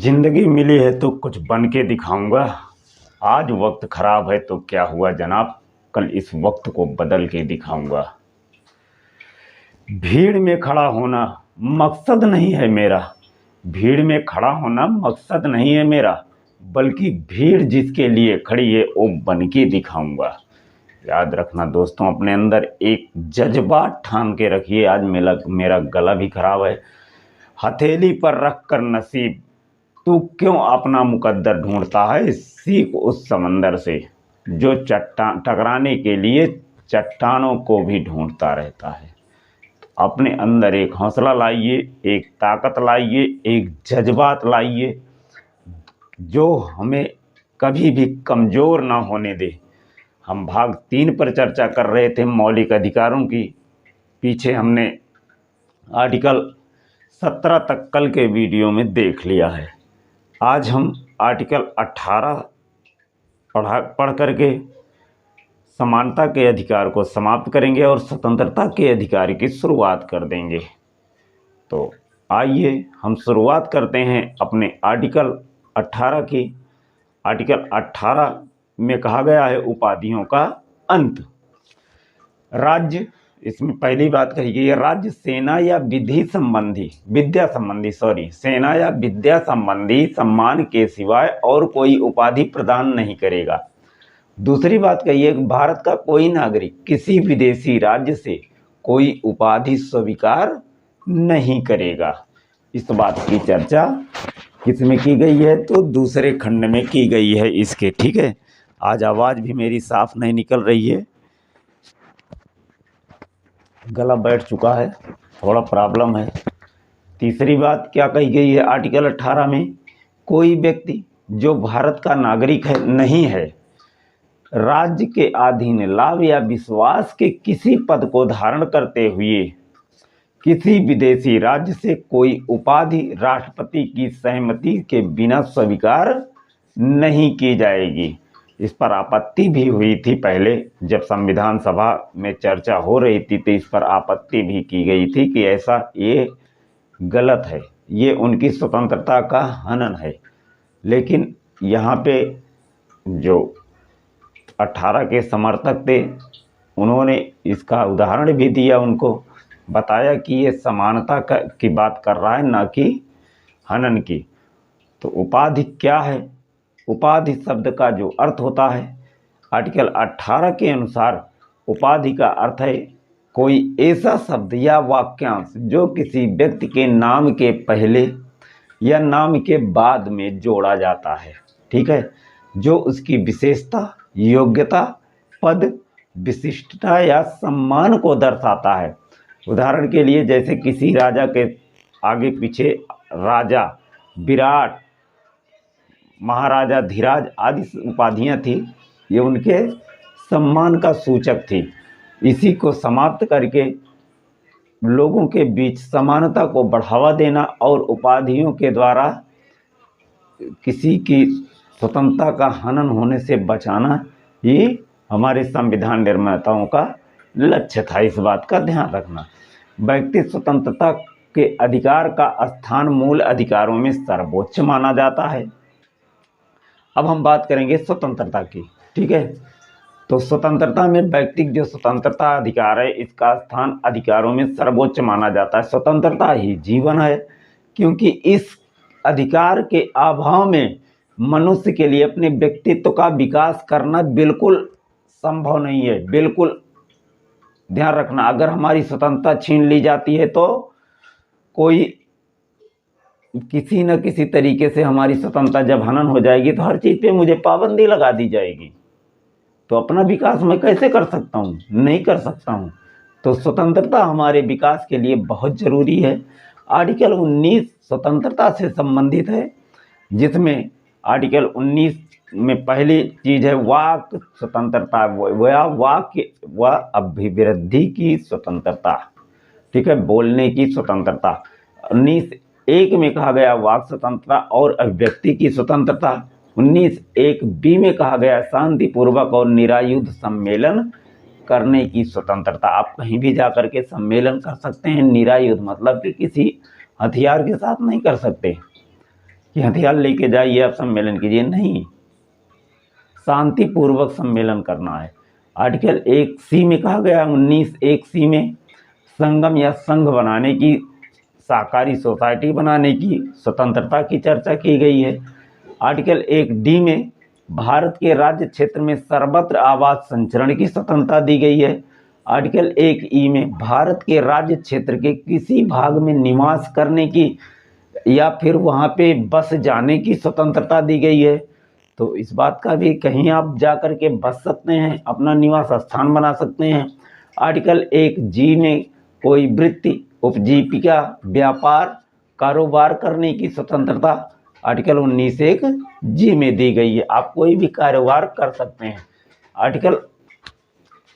जिंदगी मिली है तो कुछ बन के दिखाऊंगा। आज वक्त खराब है तो क्या हुआ जनाब, कल इस वक्त को बदल के दिखाऊंगा। भीड़ में खड़ा होना मकसद नहीं है मेरा, भीड़ में खड़ा होना मकसद नहीं है मेरा, बल्कि भीड़ जिसके लिए खड़ी है वो बन के दिखाऊंगा। याद रखना दोस्तों, अपने अंदर एक जज्बा ठान के रखिए। आज मेरा गला भी खराब है। हथेली पर रख कर नसीब, तू क्यों अपना मुकद्दर ढूंढता है, सीख उस समंदर से जो चट्टान टकराने के लिए चट्टानों को भी ढूंढता रहता है। अपने अंदर एक हौसला लाइए, एक ताकत लाइए, एक जज्बात लाइए जो हमें कभी भी कमज़ोर ना होने दे। हम भाग 3 पर चर्चा कर रहे थे मौलिक अधिकारों की। पीछे हमने आर्टिकल 17 तक कल के वीडियो में देख लिया है। आज हम आर्टिकल 18 पढ़ करके समानता के अधिकार को समाप्त करेंगे और स्वतंत्रता के अधिकार की शुरुआत कर देंगे। तो आइए हम शुरुआत करते हैं अपने आर्टिकल 18 की। आर्टिकल 18 में कहा गया है उपाधियों का अंत। राज्य, इसमें पहली बात कही गई है, राज्य सेना या सेना या विद्या संबंधी सम्मान के सिवाय और कोई उपाधि प्रदान नहीं करेगा। दूसरी बात कही है, भारत का कोई नागरिक किसी विदेशी राज्य से कोई उपाधि स्वीकार नहीं करेगा। इस बात की चर्चा किसमें की गई है, तो दूसरे खंड में की गई है इसके। ठीक है, आज आवाज़ भी मेरी साफ नहीं निकल रही है, गला बैठ चुका है, थोड़ा प्रॉब्लम है। तीसरी बात क्या कही गई है आर्टिकल 18 में, कोई व्यक्ति जो भारत का नागरिक नहीं है, राज्य के अधीन लाभ या विश्वास के किसी पद को धारण करते हुए किसी विदेशी राज्य से कोई उपाधि राष्ट्रपति की सहमति के बिना स्वीकार नहीं की जाएगी। इस पर आपत्ति भी हुई थी पहले, जब संविधान सभा में चर्चा हो रही थी तो इस पर आपत्ति भी की गई थी कि ऐसा ये गलत है, ये उनकी स्वतंत्रता का हनन है। लेकिन यहाँ पे जो 18 के समर्थक थे उन्होंने इसका उदाहरण भी दिया, उनको बताया कि ये समानता की बात कर रहा है, ना कि हनन की। तो उपाधि क्या है? उपाधि शब्द का जो अर्थ होता है, आर्टिकल 18 के अनुसार उपाधि का अर्थ है कोई ऐसा शब्द या वाक्यांश जो किसी व्यक्ति के नाम के पहले या नाम के बाद में जोड़ा जाता है। ठीक है, जो उसकी विशेषता, योग्यता, पद, विशिष्टता या सम्मान को दर्शाता है। उदाहरण के लिए जैसे किसी राजा के आगे पीछे राजा, विराट, महाराजा धीराज आदि उपाधियां थी, ये उनके सम्मान का सूचक थी। इसी को समाप्त करके लोगों के बीच समानता को बढ़ावा देना और उपाधियों के द्वारा किसी की स्वतंत्रता का हनन होने से बचाना, ये हमारे संविधान निर्माताओं का लक्ष्य था। इस बात का ध्यान रखना। व्यक्ति स्वतंत्रता के अधिकार का स्थान मूल अधिकारों में सर्वोच्च माना जाता है। अब हम बात करेंगे स्वतंत्रता की। ठीक है, तो स्वतंत्रता में व्यक्ति जो स्वतंत्रता अधिकार है, इसका स्थान अधिकारों में सर्वोच्च माना जाता है। स्वतंत्रता ही जीवन है, क्योंकि इस अधिकार के अभाव में मनुष्य के लिए अपने व्यक्तित्व का विकास करना बिल्कुल संभव नहीं है। बिल्कुल ध्यान रखना, अगर हमारी स्वतंत्रता छीन ली जाती है तो कोई किसी न किसी तरीके से हमारी स्वतंत्रता जब हनन हो जाएगी तो हर चीज़ पे मुझे पाबंदी लगा दी जाएगी, तो अपना विकास मैं कैसे कर सकता हूँ? नहीं कर सकता हूँ। तो स्वतंत्रता हमारे विकास के लिए बहुत ज़रूरी है। आर्टिकल 19 स्वतंत्रता से संबंधित है, जिसमें आर्टिकल 19 में पहली चीज़ है वाक स्वतंत्रता, वाक्य व अभिव्यक्ति की स्वतंत्रता। ठीक है, बोलने की स्वतंत्रता। 19(1) में कहा गया वाक स्वतंत्रता और अभिव्यक्ति की स्वतंत्रता। 19(1)(b) में कहा गया शांतिपूर्वक और निरायुध सम्मेलन करने की स्वतंत्रता। आप कहीं भी जा कर के सम्मेलन कर सकते हैं। निरायुध मतलब कि किसी हथियार के साथ नहीं कर सकते। कि हथियार लेके जाइए आप सम्मेलन कीजिए, नहीं, शांतिपूर्वक सम्मेलन करना है। आर्टिकल 1C में कहा गया, 19(1)(c) में संगम या संघ बनाने की, सहकारी सोसाइटी बनाने की स्वतंत्रता की चर्चा की गई है। आर्टिकल 1D में भारत के राज्य क्षेत्र में सर्वत्र आवास संचरण की स्वतंत्रता दी गई है। आर्टिकल 1E में भारत के राज्य क्षेत्र के किसी भाग में निवास करने की या फिर वहाँ पे बस जाने की स्वतंत्रता दी गई है। तो इस बात का भी, कहीं आप जा कर के बस सकते हैं, अपना निवास स्थान बना सकते हैं। आर्टिकल 1G में कोई वृत्ति, उपजीविका, व्यापार, कारोबार करने की स्वतंत्रता आर्टिकल 19(1)(g) में दी गई है। आप कोई भी कारोबार कर सकते हैं। आर्टिकल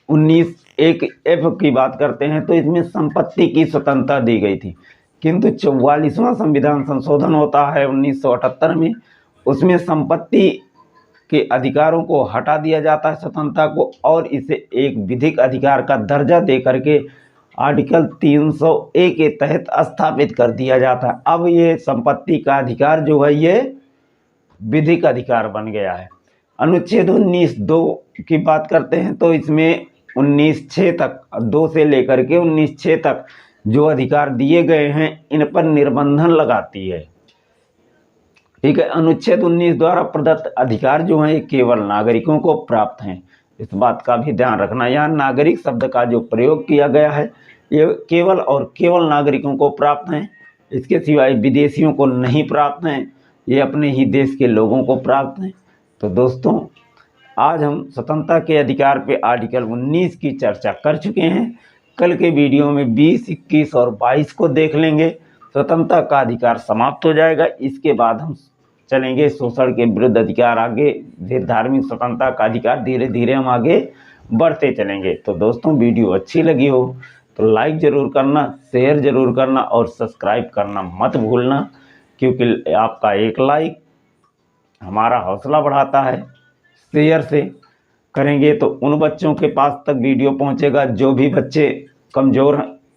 19(1)(f) की बात करते हैं तो इसमें संपत्ति की स्वतंत्रता दी गई थी, किंतु 44वां संविधान संशोधन होता है 1978 में, उसमें संपत्ति के अधिकारों को हटा दिया जाता है, स्वतंत्रता को, और इसे एक विधिक अधिकार का दर्जा दे करके आर्टिकल 300A के तहत स्थापित कर दिया जाता है। अब ये संपत्ति का अधिकार जो है ये विधिक अधिकार बन गया है। अनुच्छेद 19(2) की बात करते हैं तो इसमें 19(6) तक, 2 से लेकर के 19(6) तक जो अधिकार दिए गए हैं इन पर निर्बंधन लगाती है। ठीक है, अनुच्छेद 19 द्वारा प्रदत्त अधिकार जो हैं ये केवल नागरिकों को प्राप्त हैं। इस बात का भी ध्यान रखना, यहाँ नागरिक शब्द का जो प्रयोग किया गया है ये केवल और केवल नागरिकों को प्राप्त हैं, इसके सिवाय विदेशियों को नहीं प्राप्त हैं, ये अपने ही देश के लोगों को प्राप्त हैं। तो दोस्तों, आज हम स्वतंत्रता के अधिकार पे आर्टिकल 19 की चर्चा कर चुके हैं। कल के वीडियो में 20, 21 और 22 को देख लेंगे। स्वतंत्रता का अधिकार समाप्त हो जाएगा। इसके बाद हम चलेंगे शोषण के विरुद्ध अधिकार, आगे फिर धार्मिक स्वतंत्रता का अधिकार, धीरे धीरे हम आगे बढ़ते चलेंगे। तो दोस्तों, वीडियो अच्छी लगी हो तो लाइक ज़रूर करना, शेयर ज़रूर करना और सब्सक्राइब करना मत भूलना, क्योंकि आपका एक लाइक हमारा हौसला बढ़ाता है। शेयर से करेंगे तो उन बच्चों के पास तक वीडियो पहुंचेगा जो भी बच्चे कमज़ोर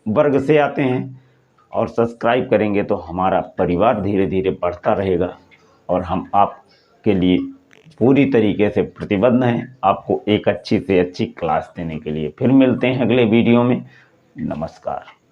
वर्ग से आते हैं, और सब्सक्राइब करेंगे तो हमारा परिवार धीरे धीरे बढ़ता रहेगा और हम आपके लिए पूरी तरीके से प्रतिबद्ध हैं, आपको एक अच्छी से अच्छी क्लास देने के लिए। फिर मिलते हैं अगले वीडियो में। नमस्कार।